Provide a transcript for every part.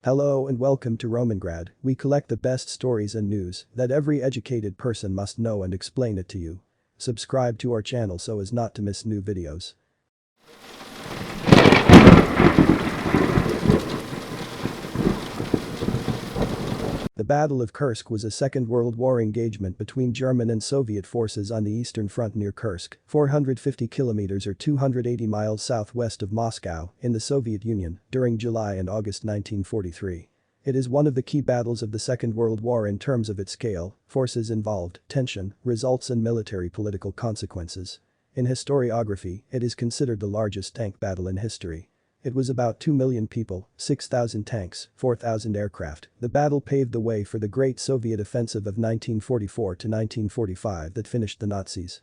Hello and welcome to Romangrad. We collect the best stories and news that every educated person must know and explain it to you. Subscribe to our channel so as not to miss new videos. The Battle of Kursk was a Second World War engagement between German and Soviet forces on the Eastern Front near Kursk, 450 kilometers or 280 miles southwest of Moscow, in the Soviet Union, during July and August 1943. It is one of the key battles of the Second World War in terms of its scale, forces involved, tension, results and military political consequences. In historiography, it is considered the largest tank battle in history. It was about 2 million people, 6,000 tanks, 4,000 aircraft. The battle paved the way for the Great Soviet Offensive of 1944 to 1945 that finished the Nazis.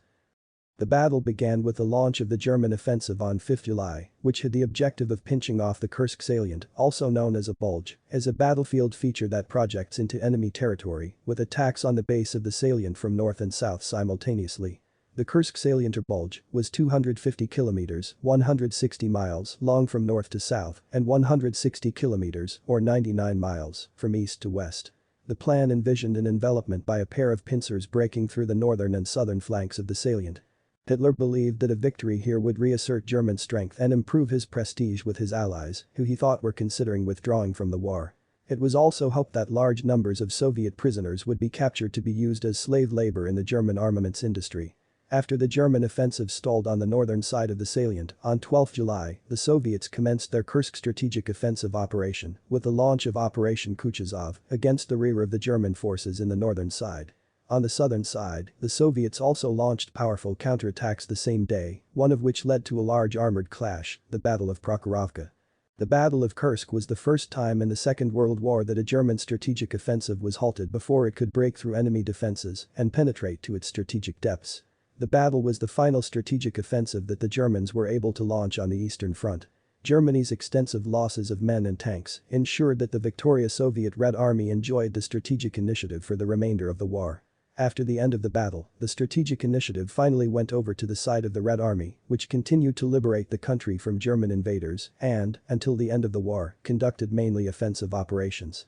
The battle began with the launch of the German offensive on 5 July, which had the objective of pinching off the Kursk salient, also known as a bulge, as a battlefield feature that projects into enemy territory, with attacks on the base of the salient from north and south simultaneously. The Kursk salient or bulge was 250 kilometers, 160 miles long from north to south and 160 kilometers or 99 miles from east to west. The plan envisioned an envelopment by a pair of pincers breaking through the northern and southern flanks of the salient. Hitler believed that a victory here would reassert German strength and improve his prestige with his allies, who he thought were considering withdrawing from the war. It was also hoped that large numbers of Soviet prisoners would be captured to be used as slave labor in the German armaments industry. After the German offensive stalled on the northern side of the salient, on 12 July, the Soviets commenced their Kursk strategic offensive operation, with the launch of Operation Kuchazov against the rear of the German forces in the northern side. On the southern side, the Soviets also launched powerful counterattacks the same day, one of which led to a large armored clash, the Battle of Prokhorovka. The Battle of Kursk was the first time in the Second World War that a German strategic offensive was halted before it could break through enemy defenses and penetrate to its strategic depths. The battle was the final strategic offensive that the Germans were able to launch on the Eastern Front. Germany's extensive losses of men and tanks ensured that the victorious Soviet Red Army enjoyed the strategic initiative for the remainder of the war. After the end of the battle, the strategic initiative finally went over to the side of the Red Army, which continued to liberate the country from German invaders and, until the end of the war, conducted mainly offensive operations.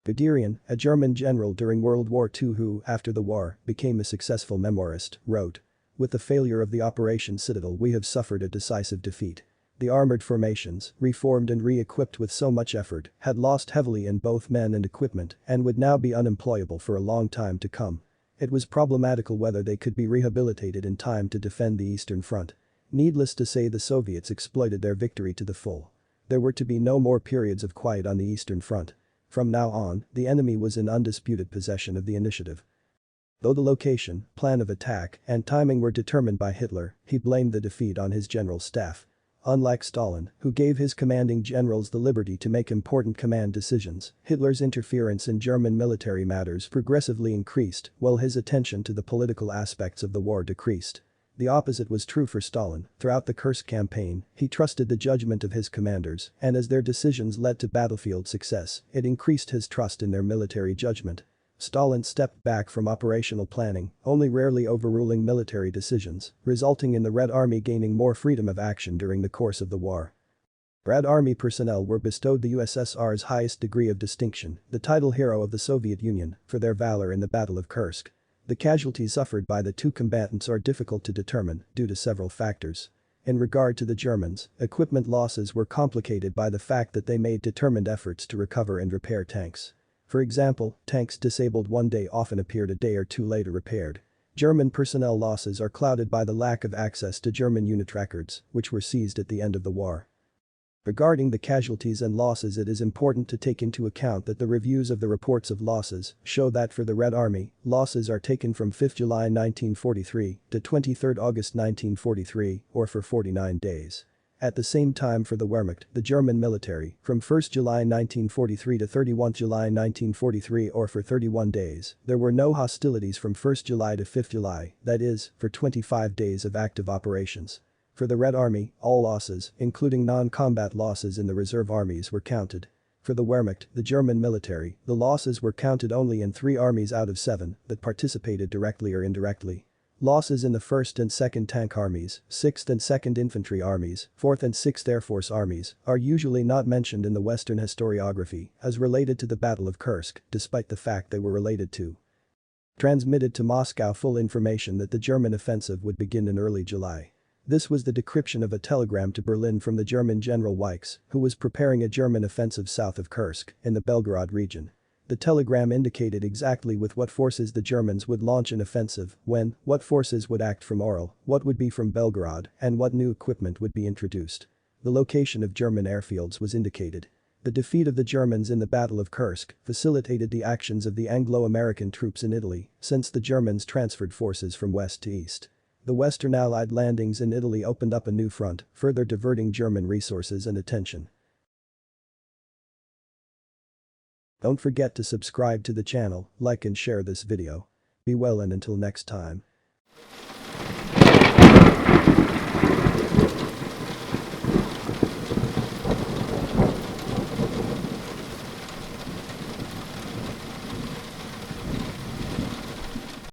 Guderian, a German general during World War II who, after the war, became a successful memoirist, wrote, "With the failure of the Operation Citadel we have suffered a decisive defeat. The armored formations, reformed and re-equipped with so much effort, had lost heavily in both men and equipment and would now be unemployable for a long time to come. It was problematical whether they could be rehabilitated in time to defend the Eastern Front. Needless to say the Soviets exploited their victory to the full. There were to be no more periods of quiet on the Eastern Front. From now on, the enemy was in undisputed possession of the initiative." Though the location, plan of attack, and timing were determined by Hitler, he blamed the defeat on his general staff. Unlike Stalin, who gave his commanding generals the liberty to make important command decisions, Hitler's interference in German military matters progressively increased while his attention to the political aspects of the war decreased. The opposite was true for Stalin. Throughout the Kursk campaign, he trusted the judgment of his commanders, and as their decisions led to battlefield success, it increased his trust in their military judgment. Stalin stepped back from operational planning, only rarely overruling military decisions, resulting in the Red Army gaining more freedom of action during the course of the war. Red Army personnel were bestowed the USSR's highest degree of distinction, the title Hero of the Soviet Union, for their valor in the Battle of Kursk. The casualties suffered by the two combatants are difficult to determine due to several factors. In regard to the Germans, equipment losses were complicated by the fact that they made determined efforts to recover and repair tanks. For example, tanks disabled one day often appeared a day or two later repaired. German personnel losses are clouded by the lack of access to German unit records, which were seized at the end of the war. Regarding the casualties and losses, it is important to take into account that the reviews of the reports of losses show that for the Red Army, losses are taken from 5 July 1943 to 23 August 1943 or for 49 days. At the same time for the Wehrmacht, the German military, from 1 July 1943 to 31 July 1943 or for 31 days, there were no hostilities from 1 July to 5 July, that is, for 25 days of active operations. For the Red Army, all losses, including non-combat losses in the reserve armies, were counted. For the Wehrmacht, the German military, the losses were counted only in 3 armies out of 7 that participated directly or indirectly. Losses in the 1st and 2nd Tank Armies, 6th and 2nd Infantry Armies, 4th and 6th Air Force Armies are usually not mentioned in the Western historiography as related to the Battle of Kursk, despite the fact they were related to. Transmitted to Moscow full information that the German offensive would begin in early July. This was the decryption of a telegram to Berlin from the German General Wykes, who was preparing a German offensive south of Kursk, in the Belgorod region. The telegram indicated exactly with what forces the Germans would launch an offensive, when, what forces would act from Orel, what would be from Belgorod, and what new equipment would be introduced. The location of German airfields was indicated. The defeat of the Germans in the Battle of Kursk facilitated the actions of the Anglo-American troops in Italy, since the Germans transferred forces from west to east. The Western Allied landings in Italy opened up a new front, further diverting German resources and attention. Don't forget to subscribe to the channel, like and share this video. Be well and until next time.